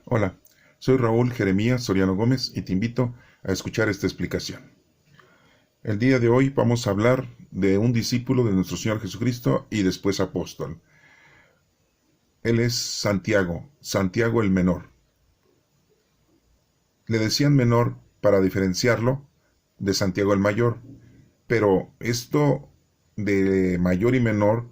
Hola, soy Raúl Jeremías Soriano Gómez y te invito a escuchar esta explicación. El día de hoy vamos a hablar de un discípulo de nuestro Señor Jesucristo y después apóstol. Él es Santiago, Santiago el menor. Le decían menor para diferenciarlo de Santiago el mayor, pero esto de mayor y menor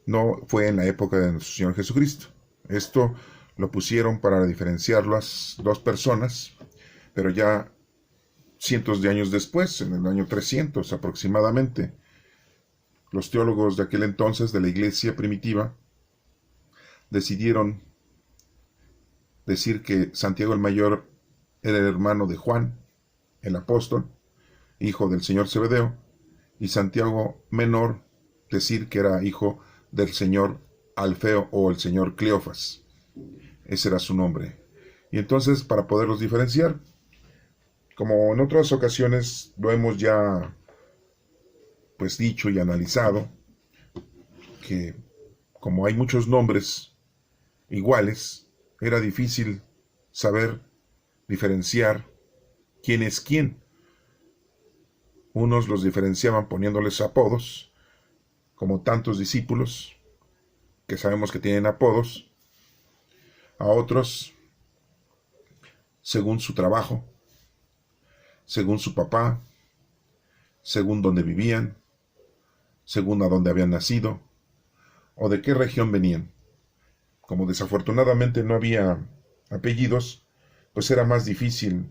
no fue en la época de nuestro Señor Jesucristo. Esto lo pusieron para diferenciar las dos personas, pero ya cientos de años después, en el año 300 aproximadamente, los teólogos de aquel entonces de la iglesia primitiva decidieron decir que Santiago el Mayor era el hermano de Juan, el apóstol, hijo del señor Zebedeo, y Santiago Menor decir que era hijo del señor Alfeo o el señor Cleofas. Ese era su nombre. Y entonces, para poderlos diferenciar, como en otras ocasiones lo hemos ya pues dicho y analizado, que como hay muchos nombres iguales, era difícil saber diferenciar quién es quién. Unos los diferenciaban poniéndoles apodos, como tantos discípulos que sabemos que tienen apodos, a otros según su trabajo, según su papá, según dónde vivían, según a dónde habían nacido, o de qué región venían. Como desafortunadamente no había apellidos, pues era más difícil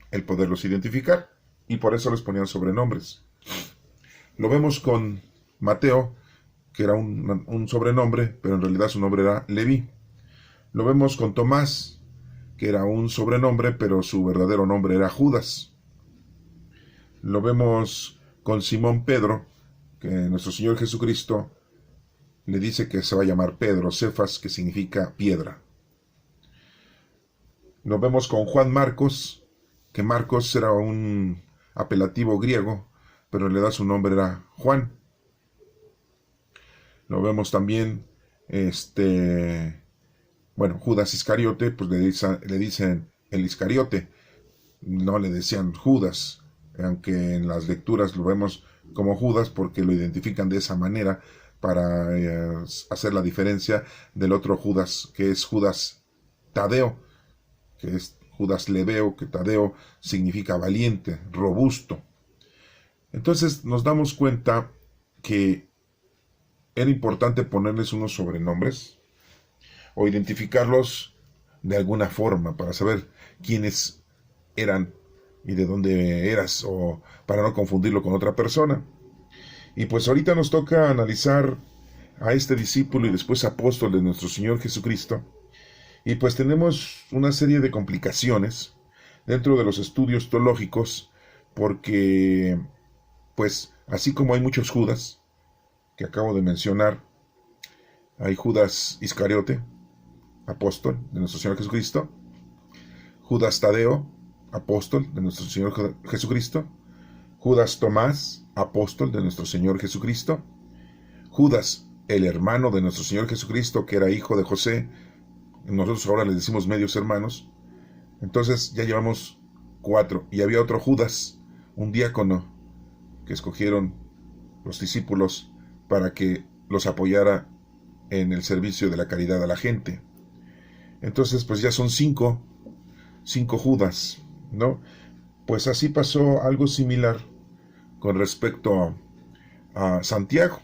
el poderlos identificar, y por eso les ponían sobrenombres. Lo vemos con Mateo, que era un sobrenombre, pero en realidad su nombre era Leví. Lo vemos con Tomás, que era un sobrenombre, pero su verdadero nombre era Judas. Lo vemos con Simón Pedro, que nuestro Señor Jesucristo le dice que se va a llamar Pedro, Cefas, que significa piedra. Lo vemos con Juan Marcos, que Marcos era un apelativo griego, pero en realidad su nombre era Juan. Lo vemos también, Judas Iscariote, pues le dicen el Iscariote, no le decían Judas, aunque en las lecturas lo vemos como Judas porque lo identifican de esa manera para hacer la diferencia del otro Judas, que es Judas Tadeo, que es Judas Leveo, que Tadeo significa valiente, robusto. Entonces nos damos cuenta que era importante ponerles unos sobrenombres o identificarlos de alguna forma para saber quiénes eran y de dónde eras, o para no confundirlo con otra persona. Y pues ahorita nos toca analizar a este discípulo y después apóstol de nuestro Señor Jesucristo. Y pues tenemos una serie de complicaciones dentro de los estudios teológicos, porque pues así como hay muchos Judas que acabo de mencionar, hay Judas Iscariote, apóstol de nuestro Señor Jesucristo, Judas Tadeo, apóstol de nuestro Señor Jesucristo, Judas Tomás, apóstol de nuestro Señor Jesucristo, Judas, el hermano de nuestro Señor Jesucristo, que era hijo de José, nosotros ahora le decimos medios hermanos. Entonces ya llevamos 4, y había otro Judas, un diácono, que escogieron los discípulos para que los apoyara en el servicio de la caridad a la gente. Entonces pues ya son 5 Judas, ¿no? Pues así pasó algo similar con respecto a Santiago.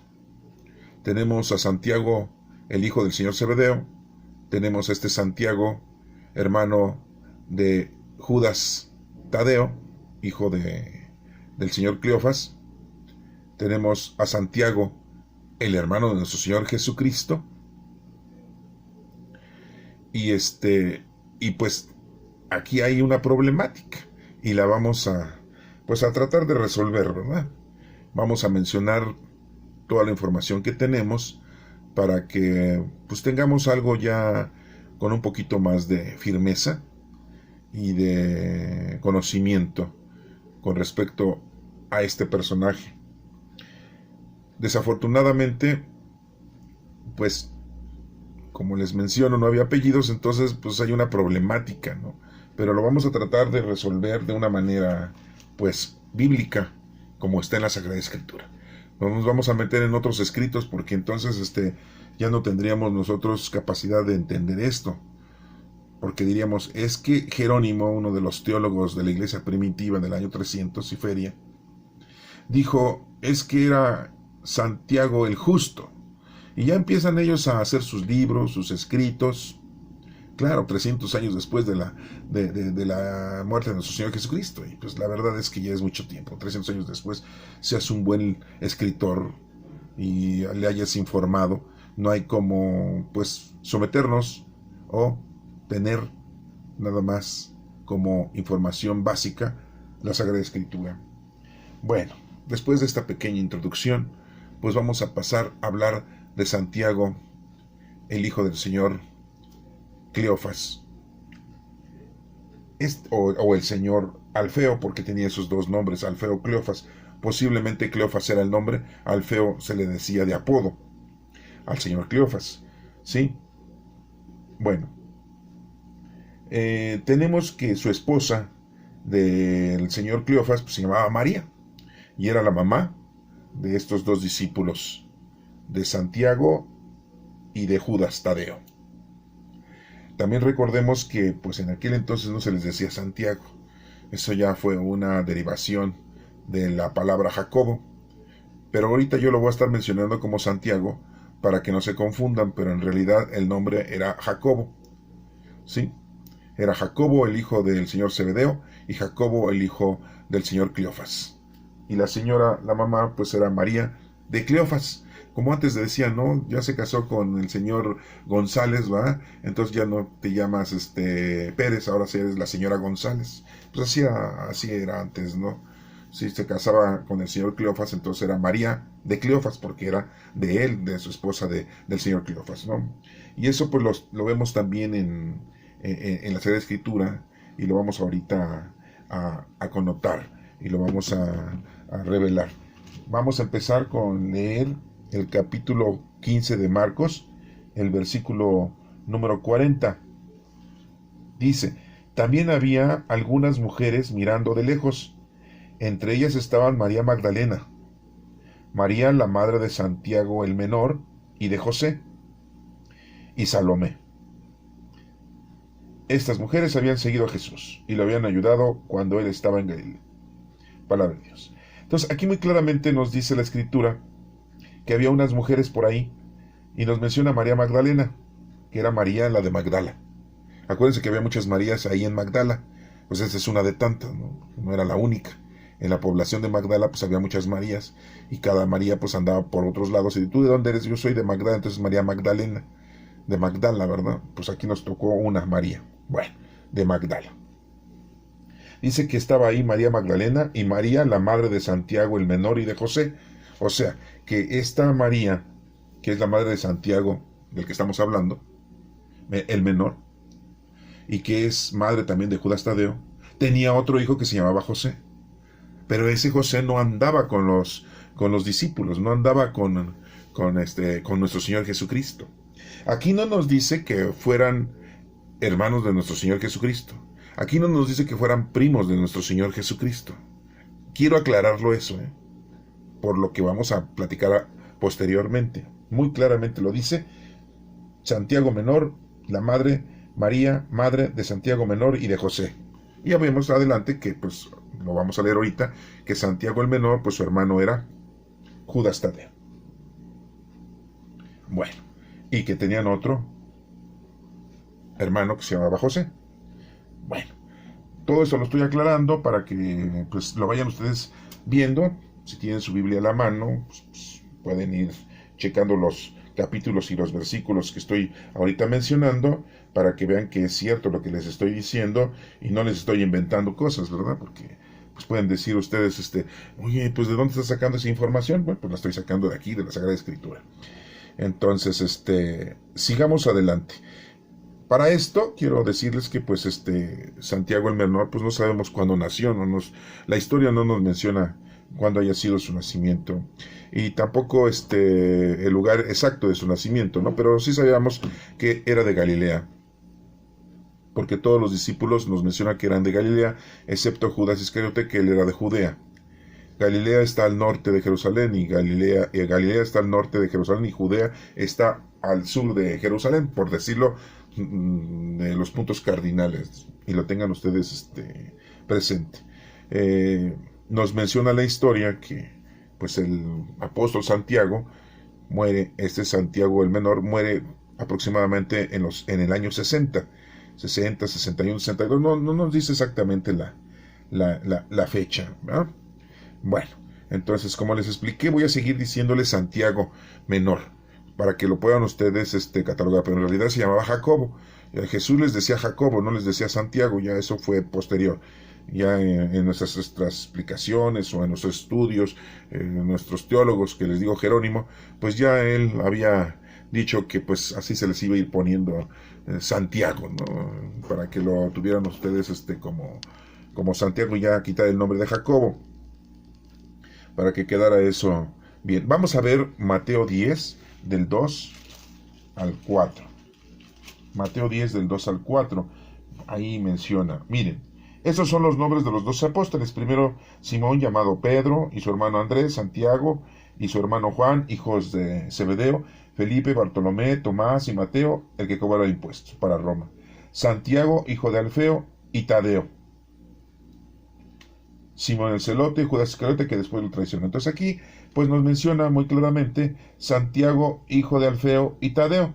Tenemos a Santiago, el hijo del señor Zebedeo. Tenemos a este Santiago, hermano de Judas Tadeo, hijo del señor Cleofas. Tenemos a Santiago, el hermano de nuestro Señor Jesucristo. Y pues aquí hay una problemática y la vamos a tratar de resolver, ¿verdad? Vamos a mencionar toda la información que tenemos para que pues tengamos algo ya con un poquito más de firmeza y de conocimiento con respecto a este personaje. Desafortunadamente, pues como les menciono, no había apellidos, entonces pues hay una problemática, ¿no? Pero lo vamos a tratar de resolver de una manera, pues, bíblica, como está en la Sagrada Escritura. No nos vamos a meter en otros escritos porque entonces ya no tendríamos nosotros capacidad de entender esto. Porque diríamos, es que Jerónimo, uno de los teólogos de la iglesia primitiva del año 300 y feria, dijo, es que era Santiago el Justo. Y ya empiezan ellos a hacer sus libros, sus escritos, claro, 300 años después de la muerte de nuestro Señor Jesucristo. Y pues la verdad es que ya es mucho tiempo. 300 años después, seas un buen escritor y le hayas informado, no hay como, pues, someternos o tener nada más como información básica la Sagrada Escritura. Bueno, después de esta pequeña introducción, pues vamos a pasar a hablar de Santiago, el hijo del señor Cleofas, o el señor Alfeo, porque tenía esos dos nombres, Alfeo, Cleofas. Posiblemente Cleofas era el nombre, Alfeo se le decía de apodo al señor Cleofas, ¿sí? Bueno, tenemos que su esposa del señor Cleofas pues, se llamaba María, y era la mamá de estos dos discípulos, de Santiago y de Judas Tadeo. También recordemos que pues en aquel entonces no se les decía Santiago, eso ya fue una derivación de la palabra Jacobo, pero ahorita yo lo voy a estar mencionando como Santiago para que no se confundan, pero en realidad el nombre era Jacobo, ¿sí? Era Jacobo el hijo del señor Zebedeo y Jacobo el hijo del señor Cleofas. Y la señora, la mamá, pues era María de Cleofas. Como antes decía, ¿no? Ya se casó con el señor González, ¿va? Entonces ya no te llamas Pérez, ahora sí eres la señora González. Pues así era antes, ¿no? Si se casaba con el señor Cleofas, entonces era María de Cleofas, porque era de él, de su esposa del señor Cleofas, ¿no? Y eso pues lo vemos también en la Sagrada Escritura, y lo vamos ahorita a connotar, y lo vamos a revelar. Vamos a empezar con leer el capítulo 15 de Marcos, el versículo número 40. Dice, también había algunas mujeres mirando de lejos. Entre ellas estaban María Magdalena, María la madre de Santiago el menor y de José, y Salomé. Estas mujeres habían seguido a Jesús y lo habían ayudado cuando él estaba en Galilea. Palabra de Dios. Entonces aquí muy claramente nos dice la Escritura que había unas mujeres por ahí, y nos menciona María Magdalena, que era María la de Magdala. Acuérdense que había muchas Marías ahí en Magdala, pues esa es una de tantas, no era la única. En la población de Magdala pues había muchas Marías, y cada María pues andaba por otros lados, y ¿tú de dónde eres? Yo soy de Magdala, entonces María Magdalena, de Magdala, ¿verdad? Pues aquí nos tocó una María, bueno, de Magdala. Dice que estaba ahí María Magdalena y María, la madre de Santiago el menor y de José. O sea, que esta María, que es la madre de Santiago, del que estamos hablando, el menor, y que es madre también de Judas Tadeo, tenía otro hijo que se llamaba José. Pero ese José no andaba con los discípulos, no andaba con nuestro Señor Jesucristo. Aquí no nos dice que fueran hermanos de nuestro Señor Jesucristo. Aquí no nos dice que fueran primos de nuestro Señor Jesucristo. Quiero aclararlo eso, por lo que vamos a platicar posteriormente. Muy claramente lo dice Santiago menor, la madre María, madre de Santiago menor y de José. Y ya vemos adelante que, pues, lo vamos a leer ahorita, que Santiago el menor, pues su hermano era Judas Tadeo. Bueno, y que tenían otro hermano que se llamaba José. Bueno, todo esto lo estoy aclarando para que pues lo vayan ustedes viendo. Si tienen su Biblia a la mano, pues pueden ir checando los capítulos y los versículos que estoy ahorita mencionando, para que vean que es cierto lo que les estoy diciendo y no les estoy inventando cosas, ¿verdad? Porque pues pueden decir ustedes, oye, pues ¿de dónde estás sacando esa información? Bueno, pues la estoy sacando de aquí, de la Sagrada Escritura. Entonces, sigamos adelante. Para esto, quiero decirles que, pues, Santiago el menor, pues no sabemos cuándo nació, la historia no nos menciona cuándo haya sido su nacimiento, y tampoco el lugar exacto de su nacimiento, ¿no? Pero sí sabíamos que era de Galilea, porque todos los discípulos nos mencionan que eran de Galilea, excepto Judas Iscariote, que él era de Judea. Galilea está al norte de Jerusalén, y Galilea está al norte de Jerusalén, y Judea está al sur de Jerusalén, por decirlo, de los puntos cardinales, y lo tengan ustedes presente. Nos menciona la historia que pues el apóstol Santiago muere, Santiago el menor muere aproximadamente en el año 60, 61, 62, no nos dice exactamente la fecha, ¿verdad? Bueno, entonces, como les expliqué, voy a seguir diciéndole Santiago menor, para que lo puedan ustedes catalogar, pero en realidad se llamaba Jacobo. Jesús les decía Jacobo, no les decía Santiago, ya eso fue posterior. Ya en nuestras explicaciones o en nuestros estudios, nuestros teólogos, que les digo Jerónimo, pues ya él había dicho que pues así se les iba a ir poniendo Santiago, ¿no? Para que lo tuvieran ustedes como Santiago, y ya quitar el nombre de Jacobo, para que quedara eso bien. Vamos a ver Mateo 10, del 2 al 4. Mateo 10, del 2 al 4. Ahí menciona, miren, esos son los nombres de los 12 apóstoles. Primero, Simón, llamado Pedro, y su hermano Andrés, Santiago, y su hermano Juan, hijos de Zebedeo, Felipe, Bartolomé, Tomás y Mateo, el que cobraba impuestos para Roma, Santiago, hijo de Alfeo, y Tadeo, Simón el Celote y Judas Iscariote, que después lo traicionó. Entonces aquí pues nos menciona muy claramente Santiago, hijo de Alfeo, y Tadeo.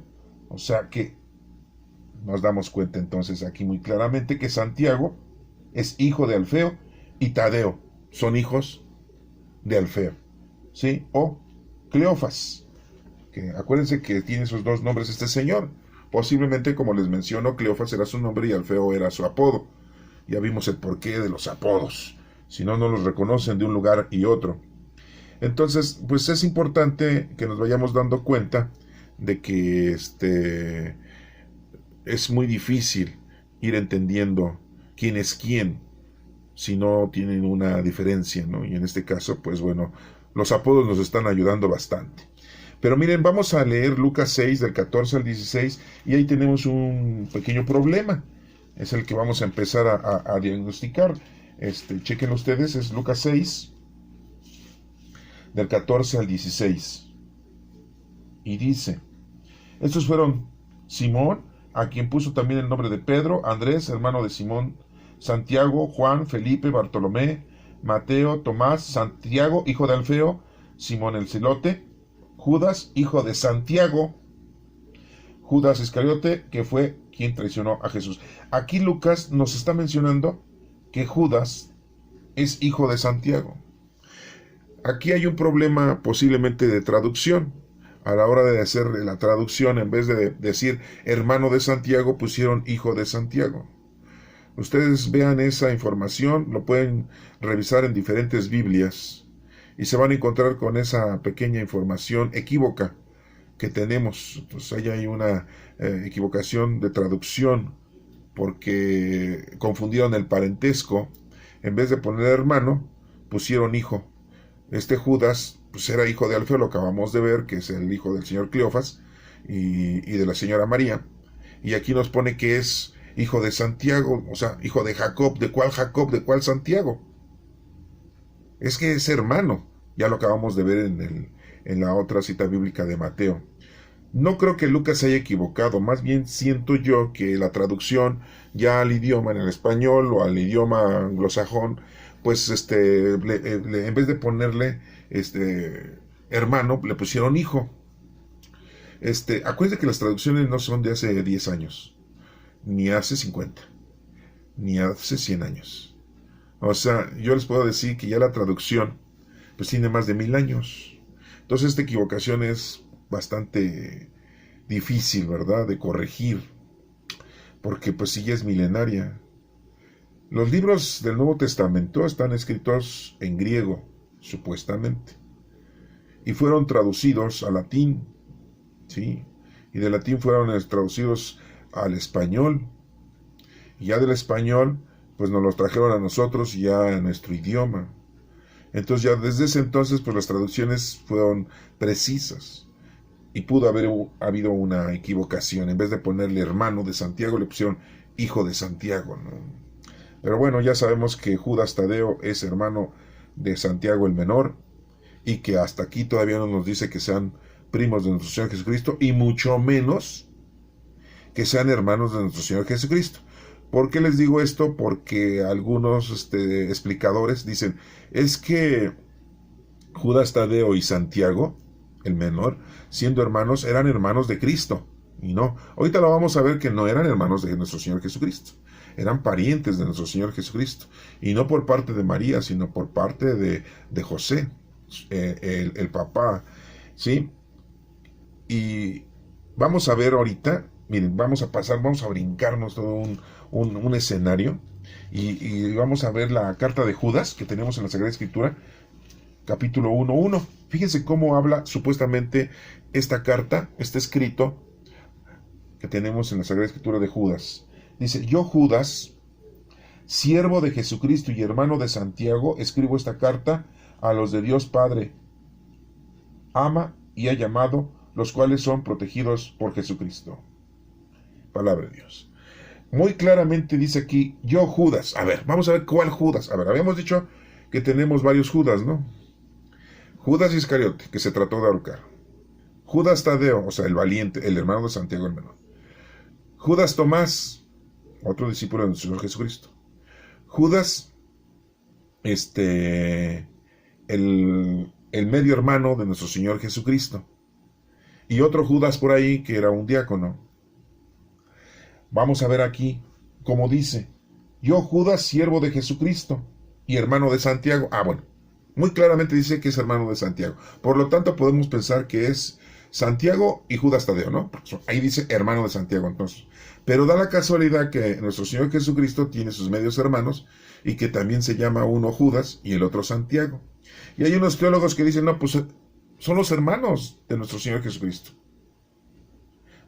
O sea que nos damos cuenta entonces aquí muy claramente que Santiago es hijo de Alfeo y Tadeo son hijos de Alfeo, ¿sí? O Cleofas, que acuérdense que tiene esos dos nombres este señor. Posiblemente, como les menciono, Cleofas era su nombre y Alfeo era su apodo. Ya vimos el porqué de los apodos. Si no, no los reconocen de un lugar y otro. Entonces, pues es importante que nos vayamos dando cuenta de que es muy difícil ir entendiendo quién es quién si no tienen una diferencia, ¿no? Y en este caso, pues bueno, los apodos nos están ayudando bastante. Pero miren, vamos a leer Lucas 6, del 14 al 16, y ahí tenemos un pequeño problema. Es el que vamos a empezar a diagnosticar. Chequen ustedes, es Lucas 6, del 14 al 16. Y dice, estos fueron Simón, a quien puso también el nombre de Pedro, Andrés, hermano de Simón, Santiago, Juan, Felipe, Bartolomé, Mateo, Tomás, Santiago, hijo de Alfeo, Simón el Celote, Judas, hijo de Santiago, Judas Iscariote, que fue quien traicionó a Jesús. Aquí Lucas nos está mencionando que Judas es hijo de Santiago. Aquí hay un problema posiblemente de traducción. A la hora de hacer la traducción, en vez de decir hermano de Santiago, pusieron hijo de Santiago. Ustedes vean esa información, lo pueden revisar en diferentes Biblias y se van a encontrar con esa pequeña información equívoca que tenemos. Entonces ahí hay una equivocación de traducción, porque confundieron el parentesco. En vez de poner hermano, pusieron hijo. Judas pues era hijo de Alfeo, lo acabamos de ver, que es el hijo del señor Cleofas y de la señora María. Y aquí nos pone que es hijo de Santiago, o sea, hijo de Jacob. ¿De cuál Jacob? ¿De cuál Santiago? Es que es hermano. Ya lo acabamos de ver en la otra cita bíblica de Mateo. No creo que Lucas se haya equivocado, más bien siento yo que la traducción ya al idioma, en el español o al idioma anglosajón, pues en vez de ponerle hermano, le pusieron hijo. Acuérdense que las traducciones no son de hace 10 años, ni hace 50, ni hace 100 años. O sea, yo les puedo decir que ya la traducción pues tiene más de 1000 años. Entonces esta equivocación es bastante difícil, ¿verdad?, de corregir, porque pues sí ya es milenaria. Los libros del Nuevo Testamento están escritos en griego, supuestamente, y fueron traducidos al latín, ¿sí? Y del latín fueron traducidos al español, y ya del español pues nos los trajeron a nosotros ya en nuestro idioma. Entonces ya desde ese entonces pues las traducciones fueron precisas y pudo haber habido una equivocación. En vez de ponerle hermano de Santiago le pusieron hijo de Santiago, ¿no? Pero bueno, ya sabemos que Judas Tadeo es hermano de Santiago el Menor y que hasta aquí todavía no nos dice que sean primos de nuestro Señor Jesucristo y mucho menos que sean hermanos de nuestro Señor Jesucristo. ¿Por qué les digo esto? Porque algunos explicadores dicen, es que Judas Tadeo y Santiago, el menor, siendo hermanos, eran hermanos de Cristo. Y no, ahorita lo vamos a ver que no eran hermanos de nuestro Señor Jesucristo. Eran parientes de nuestro Señor Jesucristo. Y no por parte de María, sino por parte de José, el papá. ¿Sí? Y vamos a ver ahorita, miren, vamos a brincarnos todo un escenario y vamos a ver la carta de Judas que tenemos en la Sagrada Escritura, capítulo 1:1. Fíjense cómo habla supuestamente esta carta, este escrito que tenemos en la Sagrada Escritura de Judas. Dice, yo Judas, siervo de Jesucristo y hermano de Santiago, escribo esta carta a los de Dios Padre, ama y ha llamado, los cuales son protegidos por Jesucristo. Palabra de Dios. Muy claramente dice aquí, yo Judas. A ver, vamos a ver cuál Judas. A ver, habíamos dicho que tenemos varios Judas, ¿no? Judas Iscariote, que se trató de ahorcar. Judas Tadeo, o sea, el valiente, el hermano de Santiago el Menor. Judas Tomás, otro discípulo de nuestro Señor Jesucristo. Judas, el medio hermano de nuestro Señor Jesucristo. Y otro Judas por ahí que era un diácono. Vamos a ver aquí, como dice, yo Judas, siervo de Jesucristo y hermano de Santiago. Bueno, muy claramente dice que es hermano de Santiago. Por lo tanto, podemos pensar que es Santiago y Judas Tadeo, ¿no? Ahí dice hermano de Santiago, entonces. Pero da la casualidad que nuestro Señor Jesucristo tiene sus medios hermanos y que también se llama uno Judas y el otro Santiago. Y hay unos teólogos que dicen, no, pues son los hermanos de nuestro Señor Jesucristo.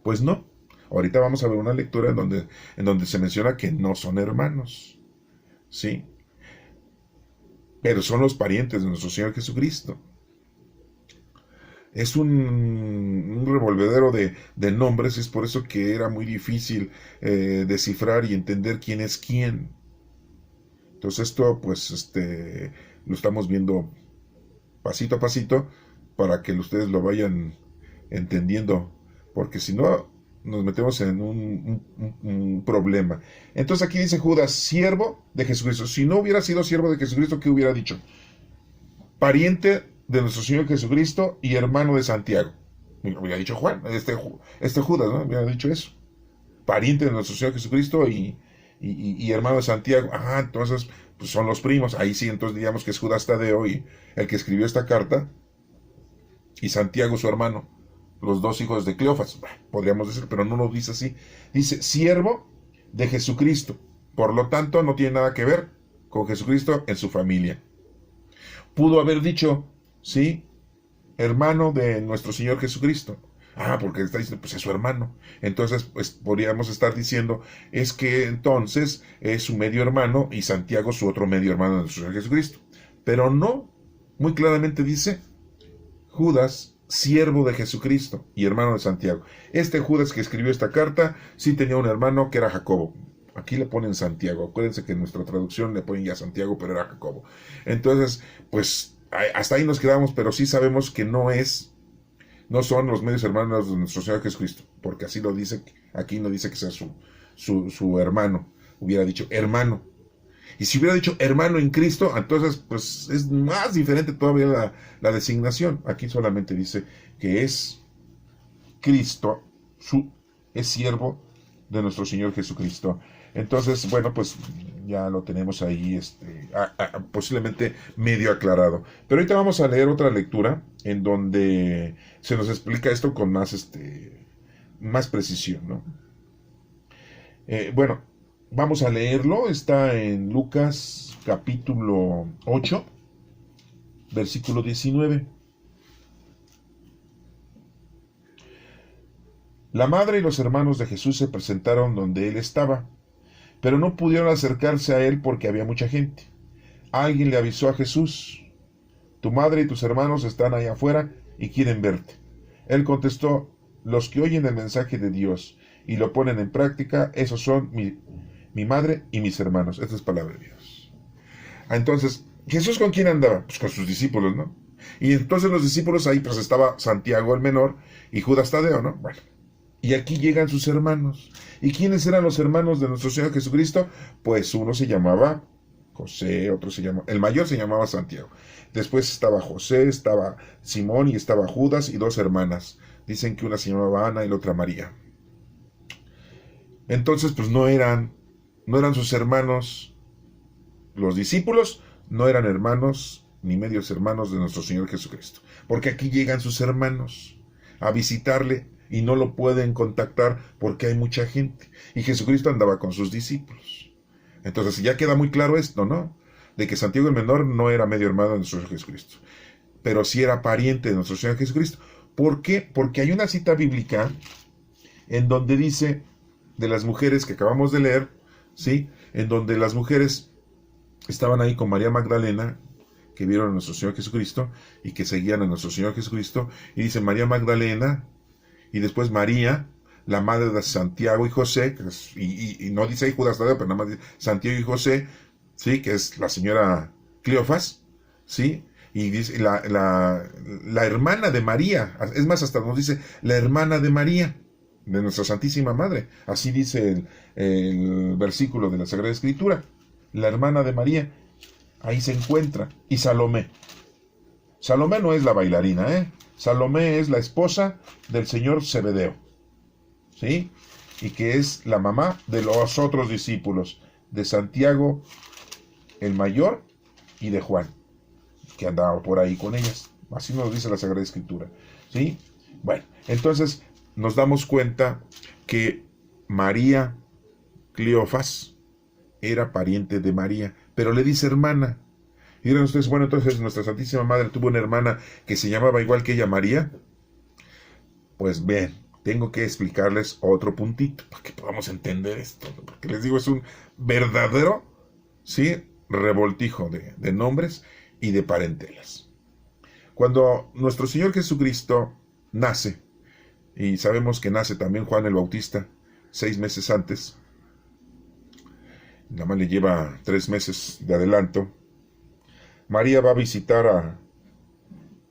Pues no. Ahorita vamos a ver una lectura en donde se menciona que no son hermanos, ¿sí? Pero son los parientes de nuestro Señor Jesucristo. Es un revolvedero de nombres, es por eso que era muy difícil descifrar y entender quién es quién. Entonces esto, pues, lo estamos viendo pasito a pasito para que ustedes lo vayan entendiendo, porque si no nos metemos en un problema. Entonces aquí dice Judas, siervo de Jesucristo. Si no hubiera sido siervo de Jesucristo, ¿qué hubiera dicho? Pariente de nuestro Señor Jesucristo y hermano de Santiago. Hubiera dicho Juan, este Judas, ¿no? Hubiera dicho eso. Pariente de nuestro Señor Jesucristo y hermano de Santiago. Entonces pues son los primos. Ahí sí, entonces digamos que es Judas Tadeo y el que escribió esta carta y Santiago su hermano. Los dos hijos de Cleofas, podríamos decir, pero no lo dice así. Dice, siervo de Jesucristo. Por lo tanto, no tiene nada que ver con Jesucristo en su familia. Pudo haber dicho, sí, hermano de nuestro Señor Jesucristo. Porque está diciendo, pues es su hermano. Entonces, pues podríamos estar diciendo, es que entonces es su medio hermano y Santiago su otro medio hermano de nuestro Señor Jesucristo. Pero no, muy claramente dice, Judas, siervo de Jesucristo y hermano de Santiago. Este Judas que escribió esta carta sí tenía un hermano que era Jacobo. Aquí le ponen Santiago. Acuérdense que en nuestra traducción le ponen ya Santiago, pero era Jacobo. Entonces, pues hasta ahí nos quedamos, pero sí sabemos que no son los medios hermanos de nuestro Señor Jesucristo, porque así lo dice, aquí no dice que sea su hermano. Hubiera dicho hermano. Y si hubiera dicho hermano en Cristo, entonces pues es más diferente todavía la designación. Aquí solamente dice que es Cristo, es siervo de nuestro Señor Jesucristo. Entonces, bueno, pues ya lo tenemos ahí posiblemente medio aclarado. Pero ahorita vamos a leer otra lectura en donde se nos explica esto con más precisión, ¿no? Bueno, vamos a leerlo, está en Lucas capítulo 8, versículo 19. La madre y los hermanos de Jesús se presentaron donde él estaba, pero no pudieron acercarse a él porque había mucha gente. Alguien le avisó a Jesús, tu madre y tus hermanos están ahí afuera y quieren verte. Él contestó, los que oyen el mensaje de Dios y lo ponen en práctica, esos son mi madre y mis hermanos. Esta es palabra de Dios. Entonces, ¿Jesús con quién andaba? Pues con sus discípulos, ¿no? Y entonces los discípulos ahí pues estaba Santiago el menor y Judas Tadeo, ¿no? Bueno, y aquí llegan sus hermanos. ¿Y quiénes eran los hermanos de nuestro Señor Jesucristo? Pues uno se llamaba José, otro se llamaba, el mayor se llamaba Santiago. Después estaba José, estaba Simón y estaba Judas y dos hermanas. Dicen que una se llamaba Ana y la otra María. Entonces, pues no eran sus hermanos. Los discípulos no eran hermanos ni medios hermanos de nuestro Señor Jesucristo. Porque aquí llegan sus hermanos a visitarle y no lo pueden contactar porque hay mucha gente. Y Jesucristo andaba con sus discípulos. Entonces ya queda muy claro esto, ¿no? De que Santiago el menor no era medio hermano de nuestro Señor Jesucristo, pero sí era pariente de nuestro Señor Jesucristo. ¿Por qué? Porque hay una cita bíblica en donde dice de las mujeres que acabamos de leer, ¿sí? En donde las mujeres estaban ahí con María Magdalena, que vieron a nuestro Señor Jesucristo y que seguían a nuestro Señor Jesucristo, y dice María Magdalena, y después María, la madre de Santiago y José, y no dice ahí Judas Tadeo, pero nada más dice Santiago y José, ¿sí? Que es la señora Cleofas, ¿sí? Y dice la hermana de María, es más, hasta nos dice la hermana de María, de nuestra Santísima Madre, así dice el versículo de la Sagrada Escritura, la hermana de María, ahí se encuentra, y Salomé. Salomé no es la bailarina, Salomé es la esposa del señor Zebedeo, ¿sí? Y que es la mamá de los otros discípulos, de Santiago el mayor y de Juan, que andaba por ahí con ellas. Así nos dice la Sagrada Escritura, ¿sí? Bueno, entonces nos damos cuenta que María Cleofas era pariente de María, pero le dice hermana. Y dirán ustedes, bueno, entonces nuestra Santísima Madre tuvo una hermana que se llamaba igual que ella, María. Pues bien, tengo que explicarles otro puntito para que podamos entender esto, porque les digo, es un verdadero, ¿sí?, revoltijo de nombres y de parentelas. Cuando nuestro Señor Jesucristo nace, y sabemos que nace también Juan el Bautista 6 meses antes, nada más le lleva 3 meses de adelanto, María va a visitar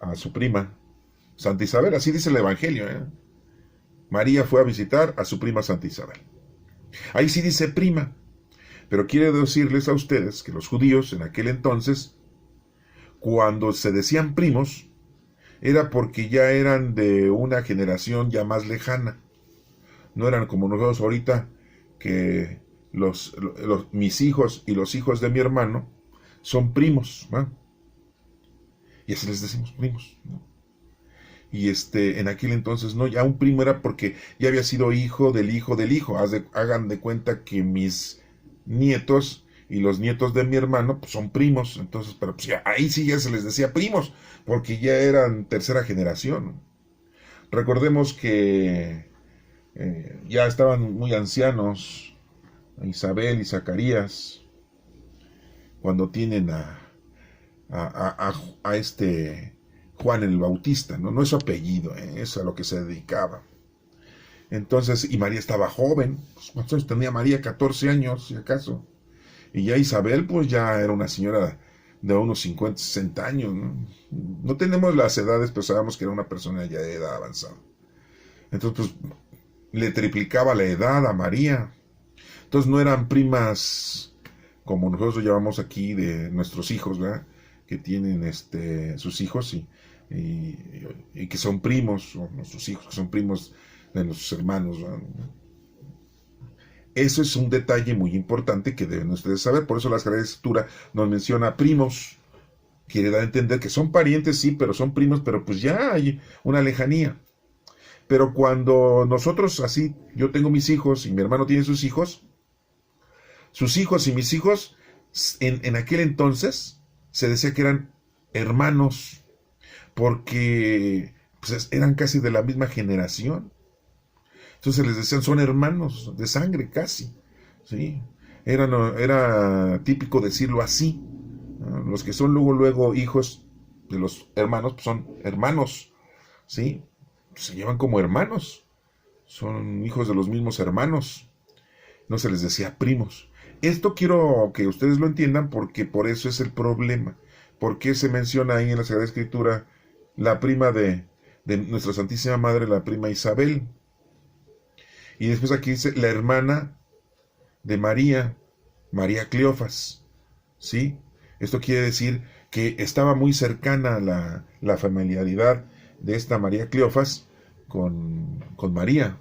a su prima Santa Isabel, así dice el Evangelio, María fue a visitar a su prima Santa Isabel. Ahí sí dice prima, pero quiere decirles a ustedes que los judíos en aquel entonces, cuando se decían primos, era porque ya eran de una generación ya más lejana. No eran como nosotros ahorita, que mis hijos y los hijos de mi hermano son primos, ¿no? Y así les decimos primos, ¿no? Y en aquel entonces no, ya un primo era porque ya había sido hijo del hijo del hijo. Hagan de cuenta que mis nietos y los nietos de mi hermano pues son primos, entonces, pero pues ya, ahí sí ya se les decía primos, porque ya eran tercera generación. Recordemos que ya estaban muy ancianos Isabel y Zacarías cuando tienen a Juan el Bautista, no es su apellido, es a lo que se dedicaba. Entonces, y María estaba joven, pues, ¿cuántos años tenía María? 14 años, si acaso. Y ya Isabel, pues ya era una señora de unos 50, 60 años, ¿no? No tenemos las edades, pero sabemos que era una persona ya de edad avanzada. Entonces, pues, le triplicaba la edad a María. Entonces, no eran primas como nosotros llamamos aquí de nuestros hijos, ¿verdad? Que tienen sus hijos y que son primos, o nuestros hijos que son primos de nuestros hermanos, ¿verdad? Eso es un detalle muy importante que deben ustedes saber. Por eso la Sagrada Escritura nos menciona primos. Quiere dar a entender que son parientes, sí, pero son primos, pero pues ya hay una lejanía. Pero cuando nosotros así, yo tengo mis hijos y mi hermano tiene sus hijos y mis hijos, en aquel entonces se decía que eran hermanos, porque pues, eran casi de la misma generación. Entonces les decían, son hermanos de sangre casi, ¿sí? Era típico decirlo así, ¿no? Los que son luego hijos de los hermanos, pues son hermanos, ¿sí? Se llevan como hermanos, son hijos de los mismos hermanos, no se les decía primos. Esto quiero que ustedes lo entiendan porque por eso es el problema. ¿Por qué se menciona ahí en la Sagrada Escritura la prima de nuestra Santísima Madre, la prima Isabel? Y después aquí dice la hermana de María, María Cleofas, ¿sí? Esto quiere decir que estaba muy cercana la familiaridad de esta María Cleofas con María.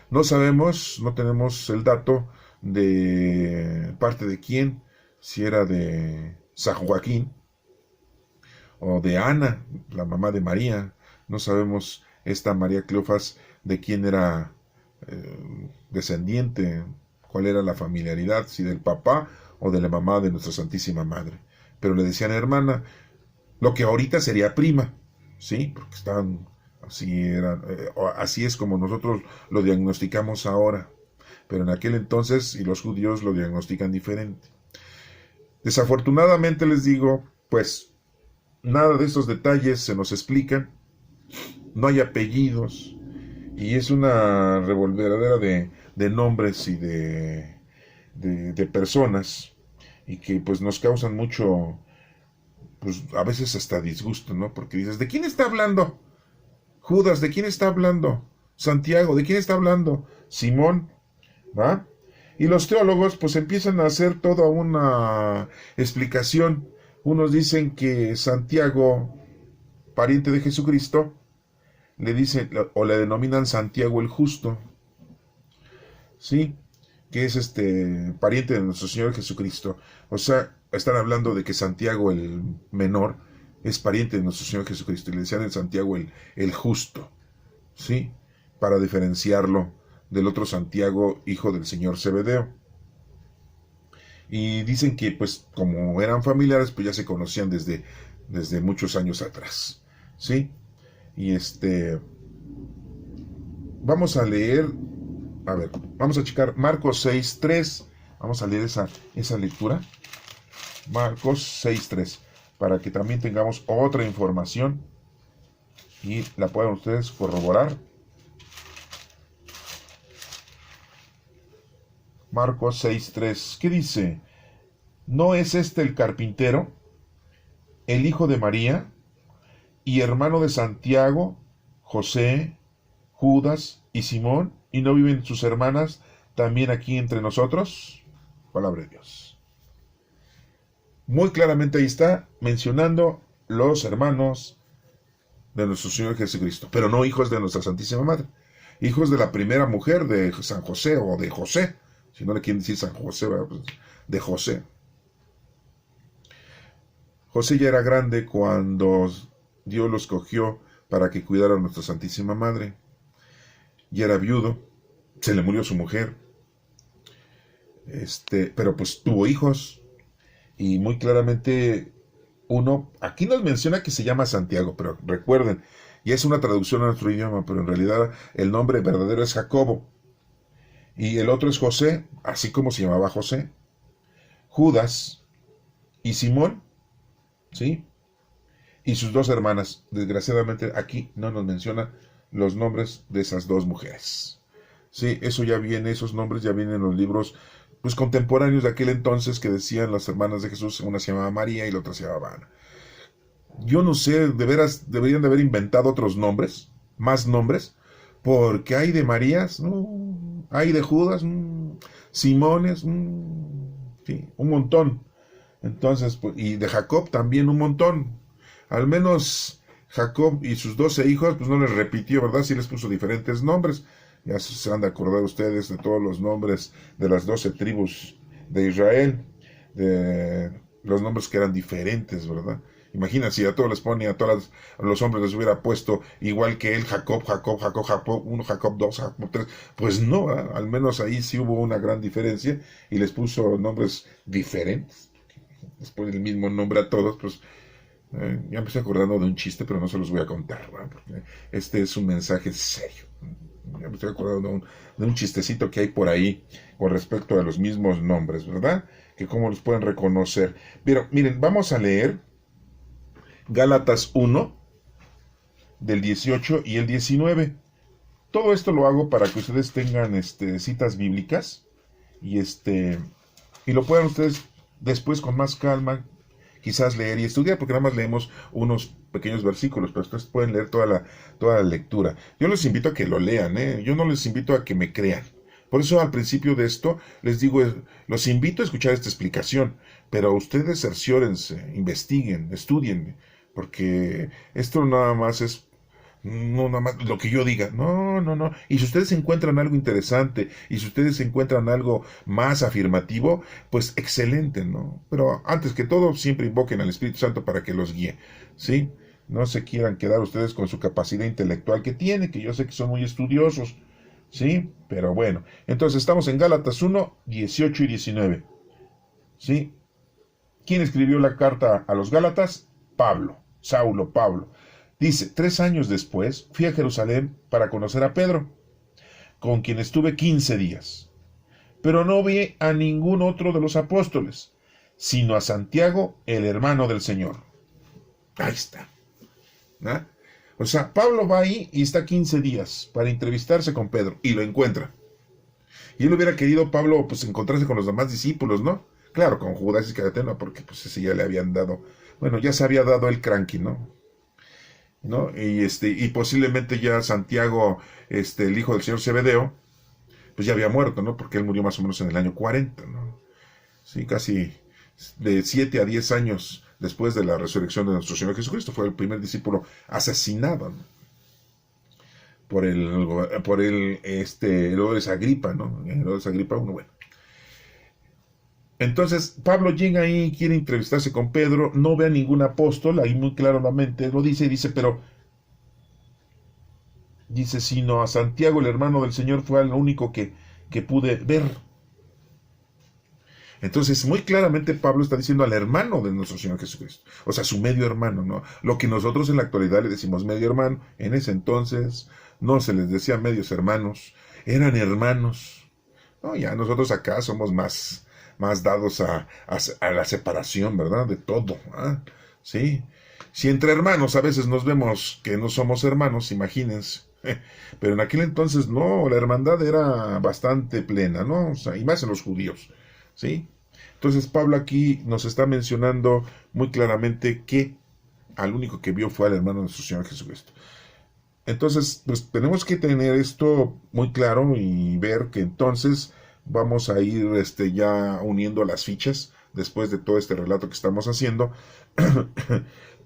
No sabemos, no tenemos el dato de parte de quién, si era de San Joaquín o de Ana, la mamá de María. No sabemos esta María Cleofas de quién era descendiente, cuál era la familiaridad, si del papá o de la mamá de nuestra Santísima Madre. Pero le decían hermana, lo que ahorita sería prima, ¿sí? Porque estaban, así es como nosotros lo diagnosticamos ahora. Pero en aquel entonces, y los judíos lo diagnostican diferente. Desafortunadamente les digo, pues, nada de estos detalles se nos explican, no hay apellidos, y es una revolvedera de nombres y de personas, y que pues nos causan mucho, pues a veces hasta disgusto, ¿no? Porque dices, ¿de quién está hablando? Judas, ¿de quién está hablando? Santiago, ¿de quién está hablando? Simón, ¿va? Y los teólogos pues empiezan a hacer toda una explicación. Unos dicen que Santiago, pariente de Jesucristo, le dicen o le denominan Santiago el Justo, ¿sí? Que es pariente de nuestro Señor Jesucristo. O sea, están hablando de que Santiago el menor es pariente de nuestro Señor Jesucristo. Y le decían el Santiago el Justo, ¿sí? Para diferenciarlo del otro Santiago, hijo del señor Zebedeo. Y dicen que, pues, como eran familiares, pues ya se conocían desde muchos años atrás, ¿sí? Y vamos a leer, a ver, vamos a checar Marcos 6:3, vamos a leer esa lectura, Marcos 6:3, para que también tengamos otra información y la puedan ustedes corroborar. Marcos 6:3, ¿qué dice? ¿No es este el carpintero, el hijo de María, y hermano de Santiago, José, Judas y Simón? ¿Y no viven sus hermanas también aquí entre nosotros? Palabra de Dios. Muy claramente ahí está mencionando los hermanos de nuestro Señor Jesucristo, pero no hijos de nuestra Santísima Madre, hijos de la primera mujer de San José o de José. Si no le quieren decir San José, pues de José. José ya era grande cuando Dios lo escogió para que cuidara a nuestra Santísima Madre. Ya era viudo, se le murió su mujer, pero pues tuvo hijos, y muy claramente aquí nos menciona que se llama Santiago, pero recuerden, y es una traducción a nuestro idioma, pero en realidad el nombre verdadero es Jacobo. Y el otro es José, así como se llamaba José, Judas y Simón, ¿sí? Y sus dos hermanas. Desgraciadamente aquí no nos menciona los nombres de esas dos mujeres. Sí, esos nombres ya vienen en los libros pues contemporáneos de aquel entonces, que decían las hermanas de Jesús, una se llamaba María y la otra se llamaba Ana. Yo no sé, de veras deberían de haber inventado otros nombres, más nombres, porque hay de Marías, hay de Judas, Simones, sí, un montón. Entonces, pues, y de Jacob también un montón. Al menos Jacob y sus 12 hijos, pues no les repitió, ¿verdad? Sí les puso diferentes nombres. Ya se han de acordar ustedes de todos los nombres de las 12 tribus de Israel, de los nombres que eran diferentes, ¿verdad? Imagina si a todos les ponía, a los hombres les hubiera puesto igual que él, Jacob 1, Jacob 2, Jacob 3. Pues no, al menos ahí sí hubo una gran diferencia y les puso nombres diferentes. Les pone el mismo nombre a todos, pues ya me estoy acordando de un chiste, pero no se los voy a contar, ¿verdad? Porque este es un mensaje serio. Ya me estoy acordando de un chistecito que hay por ahí con respecto a los mismos nombres, ¿verdad? Que cómo los pueden reconocer. Pero miren, vamos a leer Gálatas 1, del 18 y el 19. Todo esto lo hago para que ustedes tengan citas bíblicas y, y lo puedan ustedes después con más calma quizás leer y estudiar, porque nada más leemos unos pequeños versículos, pero ustedes pueden leer toda la lectura. Yo les invito a que lo lean, yo no les invito a que me crean. Por eso al principio de esto les digo, los invito a escuchar esta explicación, pero ustedes cerciórense, investiguen, estudien, porque esto nada más es no nada más lo que yo diga, no. Y si ustedes encuentran algo interesante, y si ustedes encuentran algo más afirmativo, pues excelente, ¿no? Pero antes que todo, siempre invoquen al Espíritu Santo para que los guíe, ¿sí? No se quieran quedar ustedes con su capacidad intelectual que tiene, que yo sé que son muy estudiosos, ¿sí? Pero bueno, entonces estamos en Gálatas 1, 18 y 19, ¿sí? ¿Quién escribió la carta a los Gálatas? Saulo Pablo. Dice, 3 años después fui a Jerusalén para conocer a Pedro, con quien estuve 15 días. Pero no vi a ningún otro de los apóstoles, sino a Santiago, el hermano del Señor. Ahí está. ¿Ah? O sea, Pablo va ahí y está 15 días para entrevistarse con Pedro, y lo encuentra. Y él hubiera querido, Pablo, pues encontrarse con los demás discípulos, ¿no? Claro, con Judas Iscariote, no, porque pues ese ya le habían dado, bueno, ya se había dado el cranky, ¿no? Y posiblemente ya Santiago, el hijo del señor Zebedeo, pues ya había muerto, ¿no? Porque él murió más o menos en el año 40, ¿no? Sí, casi de 7 a 10 años después de la resurrección de nuestro Señor Jesucristo. Fue el primer discípulo asesinado, ¿no? por Herodes Agripa, ¿no? Herodes Agripa I, bueno. Entonces, Pablo llega ahí, quiere entrevistarse con Pedro, no ve a ningún apóstol, ahí muy claramente lo dice, y dice, sino a Santiago, el hermano del Señor, fue el único que pude ver. Entonces, muy claramente Pablo está diciendo al hermano de nuestro Señor Jesucristo, o sea, su medio hermano, ¿no? Lo que nosotros en la actualidad le decimos medio hermano, en ese entonces no se les decía medios hermanos, eran hermanos. No, ya nosotros acá somos más dados a la separación, ¿verdad? De todo, ¿ah? ¿Sí? Si entre hermanos a veces nos vemos que no somos hermanos, imagínense. Pero en aquel entonces no, la hermandad era bastante plena, ¿no? O sea, y más en los judíos, ¿sí? Entonces Pablo aquí nos está mencionando muy claramente que al único que vio fue al hermano de nuestro Señor Jesucristo. Entonces, pues tenemos que tener esto muy claro y ver que entonces vamos a ir ya uniendo las fichas después de todo este relato que estamos haciendo,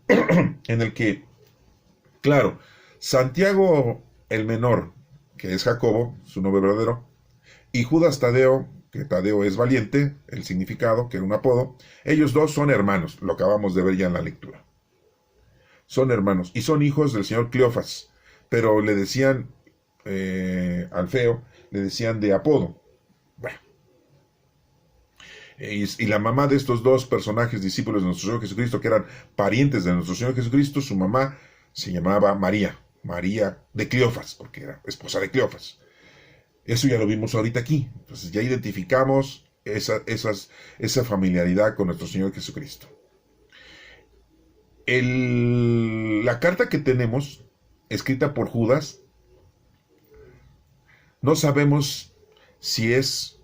en el que, claro, Santiago el menor, que es Jacobo, su nombre verdadero, y Judas Tadeo, que Tadeo es valiente, el significado, que era un apodo, ellos dos son hermanos, lo acabamos de ver ya en la lectura. Son hermanos, y son hijos del señor Cleofas, pero le decían, al feo, le decían de apodo. Bueno. Y la mamá de estos dos personajes, discípulos de nuestro Señor Jesucristo, que eran parientes de nuestro Señor Jesucristo, su mamá se llamaba María de Cleofas, porque era esposa de Cleofas. Eso ya lo vimos ahorita aquí. Entonces ya identificamos esa familiaridad con nuestro Señor Jesucristo. La carta que tenemos, escrita por Judas, no sabemos si es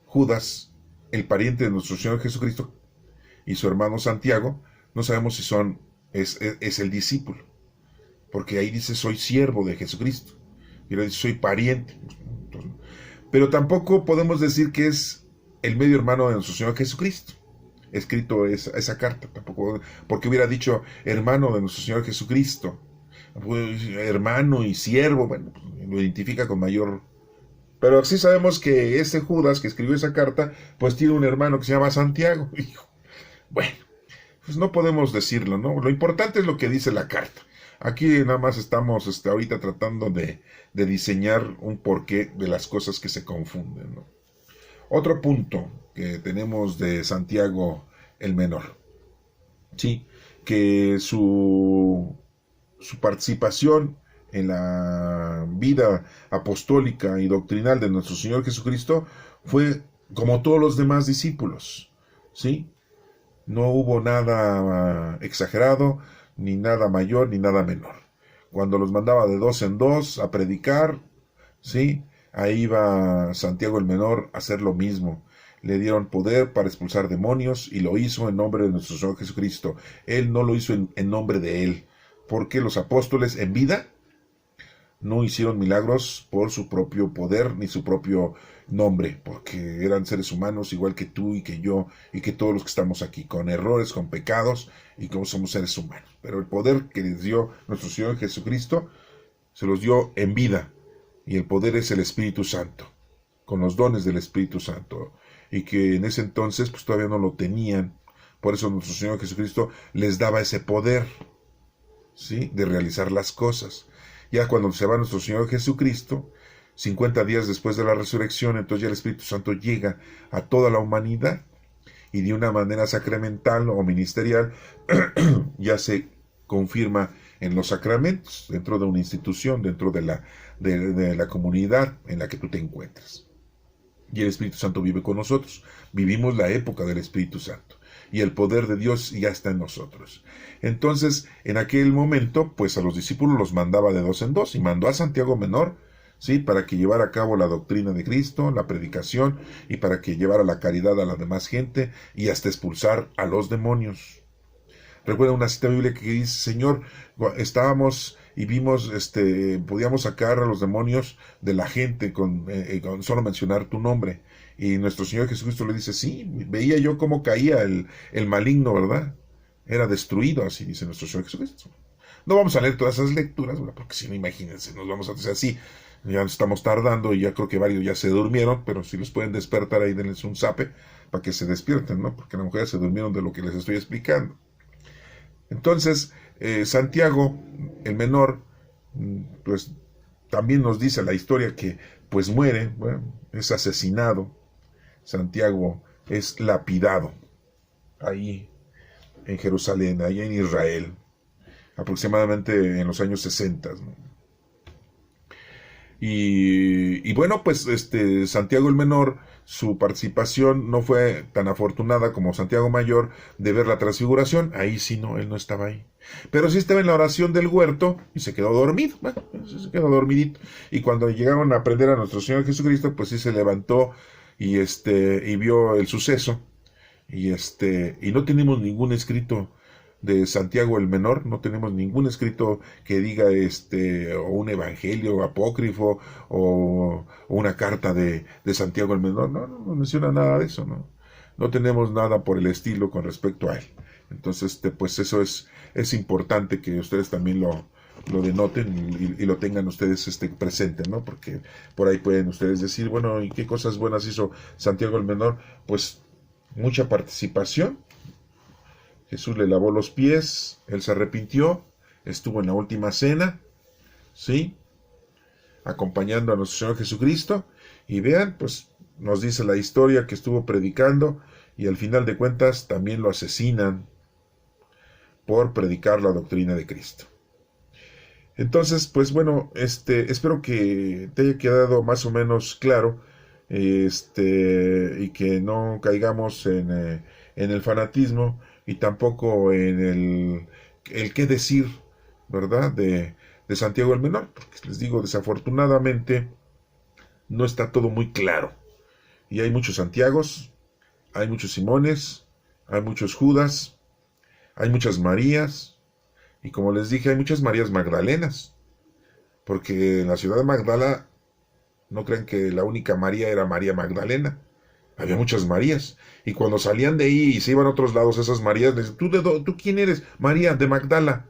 Judas, el pariente de nuestro Señor Jesucristo, y su hermano Santiago. No sabemos si es el discípulo, porque ahí dice soy siervo de Jesucristo, y le dice soy pariente. Pero tampoco podemos decir que es el medio hermano de nuestro Señor Jesucristo, escrito esa carta, tampoco, porque hubiera dicho hermano de nuestro Señor Jesucristo, pues, hermano y siervo, bueno, lo identifica con mayor. Pero sí sabemos que ese Judas que escribió esa carta, pues tiene un hermano que se llama Santiago. Bueno, pues no podemos decirlo, ¿no? Lo importante es lo que dice la carta. Aquí nada más estamos ahorita tratando de diseñar un porqué de las cosas que se confunden, ¿no? Otro punto que tenemos de Santiago el menor, ¿sí? Que su participación en la vida apostólica y doctrinal de nuestro Señor Jesucristo fue como todos los demás discípulos, ¿sí? No hubo nada exagerado, ni nada mayor, ni nada menor. Cuando los mandaba de dos en dos a predicar, ¿sí? Ahí iba Santiago el Menor a hacer lo mismo. Le dieron poder para expulsar demonios y lo hizo en nombre de nuestro Señor Jesucristo. Él no lo hizo en nombre de él, porque los apóstoles en vida no hicieron milagros por su propio poder ni su propio nombre, porque eran seres humanos igual que tú y que yo y que todos los que estamos aquí, con errores, con pecados y como somos seres humanos. Pero el poder que les dio nuestro Señor Jesucristo se los dio en vida, y el poder es el Espíritu Santo, con los dones del Espíritu Santo, y que en ese entonces pues todavía no lo tenían. Por eso nuestro Señor Jesucristo les daba ese poder, ¿sí?, de realizar las cosas. Ya cuando se va nuestro Señor Jesucristo, 50 días después de la resurrección, entonces ya el Espíritu Santo llega a toda la humanidad, y de una manera sacramental o ministerial ya se confirma en los sacramentos, dentro de una institución, dentro de la comunidad en la que tú te encuentras. Y el Espíritu Santo vive con nosotros. Vivimos la época del Espíritu Santo, y el poder de Dios ya está en nosotros. Entonces, en aquel momento, pues a los discípulos los mandaba de dos en dos, y mandó a Santiago Menor, ¿sí?, para que llevara a cabo la doctrina de Cristo, la predicación, y para que llevara la caridad a la demás gente, y hasta expulsar a los demonios. Recuerda una cita bíblica que dice: Señor, estábamos y vimos, podíamos sacar a los demonios de la gente con solo mencionar tu nombre. Y nuestro Señor Jesucristo le dice: sí, veía yo cómo caía el maligno, ¿verdad? Era destruido, así dice nuestro Señor Jesucristo. No vamos a leer todas esas lecturas, ¿verdad? Porque si no, imagínense, nos vamos a hacer así. Ya nos estamos tardando y ya creo que varios ya se durmieron, pero si los pueden despertar ahí, denles un zape para que se despierten, ¿no? Porque a lo mejor ya se durmieron de lo que les estoy explicando. Entonces, Santiago, el Menor, pues también nos dice la historia que pues muere, bueno, es asesinado. Santiago es lapidado ahí en Jerusalén, ahí en Israel, aproximadamente en los años 60, ¿no? Y bueno, pues Santiago el Menor, su participación no fue tan afortunada como Santiago Mayor de ver la transfiguración. Ahí sí no, él no estaba ahí. Pero sí estaba en la oración del huerto y se quedó dormido. Bueno, se quedó dormidito. Y cuando llegaron a aprender a nuestro Señor Jesucristo, pues sí se levantó y vio el suceso. Y no tenemos ningún escrito de Santiago el Menor, no tenemos ningún escrito que diga o un evangelio apócrifo o una carta de Santiago el Menor. No menciona nada de eso, no tenemos nada por el estilo con respecto a él. Entonces, pues eso es importante que ustedes también lo denoten y lo tengan ustedes presente, ¿no? Porque por ahí pueden ustedes decir: bueno, ¿y qué cosas buenas hizo Santiago el Menor? Pues mucha participación. Jesús le lavó los pies, él se arrepintió, estuvo en la última cena, ¿sí?, acompañando a nuestro Señor Jesucristo. Y vean, pues nos dice la historia que estuvo predicando, y al final de cuentas también lo asesinan por predicar la doctrina de Cristo. Entonces, pues bueno, espero que te haya quedado más o menos claro, y que no caigamos en el fanatismo, y tampoco en el qué decir, ¿verdad?, de Santiago el Menor, porque les digo, desafortunadamente no está todo muy claro, y hay muchos Santiagos, hay muchos Simones, hay muchos Judas, hay muchas Marías, y como les dije, hay muchas Marías Magdalenas, porque en la ciudad de Magdala, no crean que la única María era María Magdalena, había muchas Marías, y cuando salían de ahí y se iban a otros lados, esas Marías les decían: ¿Tú quién eres? María de Magdala,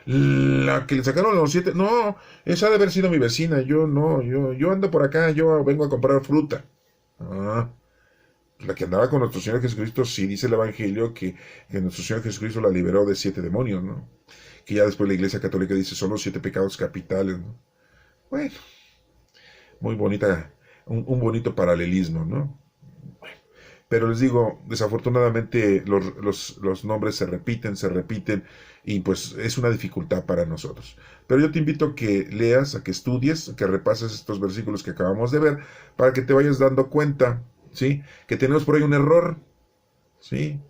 la que le sacaron los 7. No, esa ha de haber sido mi vecina. Yo no, yo ando por acá, yo vengo a comprar fruta. La que andaba con nuestro Señor Jesucristo, sí dice el Evangelio que nuestro Señor Jesucristo la liberó de 7 demonios, ¿no? Que ya después la Iglesia Católica dice: son los 7 pecados capitales, ¿no? Bueno, muy bonita, un bonito paralelismo, ¿no? Pero les digo, desafortunadamente los nombres se repiten, y pues es una dificultad para nosotros. Pero yo te invito a que leas, a que estudies, a que repases estos versículos que acabamos de ver, para que te vayas dando cuenta, ¿sí?, que tenemos por ahí un error, ¿sí?,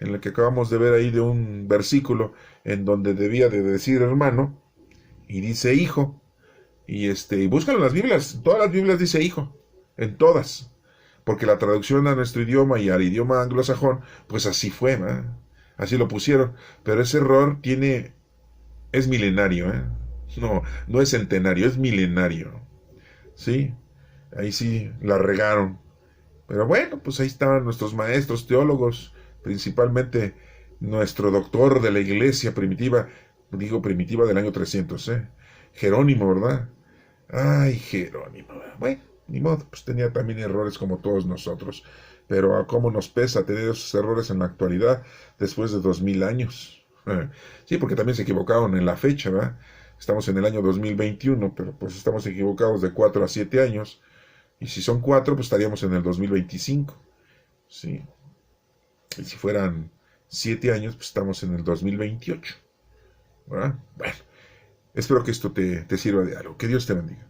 en el que acabamos de ver ahí de un versículo en donde debía de decir hermano y dice hijo. Y búscalo en las Biblias, todas las Biblias dice hijo, en todas, porque la traducción a nuestro idioma y al idioma anglosajón, pues así fue, ¿verdad? Así lo pusieron, pero ese error es milenario, ¿eh? No, no es centenario, es milenario, ¿sí? Ahí sí la regaron, pero bueno, pues ahí estaban nuestros maestros teólogos, principalmente nuestro doctor de la iglesia primitiva, digo primitiva del año 300, ¿eh? Jerónimo, ¿verdad? Ay, Jerónimo. Bueno, ni modo, pues tenía también errores como todos nosotros. Pero a cómo nos pesa tener esos errores en la actualidad después de 2000 años. Sí, porque también se equivocaron en la fecha, ¿verdad? Estamos en el año 2021, pero pues estamos equivocados de 4 a 7 años. Y si son 4, pues estaríamos en el 2025. Sí. Y si fueran 7 años, pues estamos en el 2028. ¿Verdad? Bueno, espero que esto te sirva de algo. Que Dios te bendiga.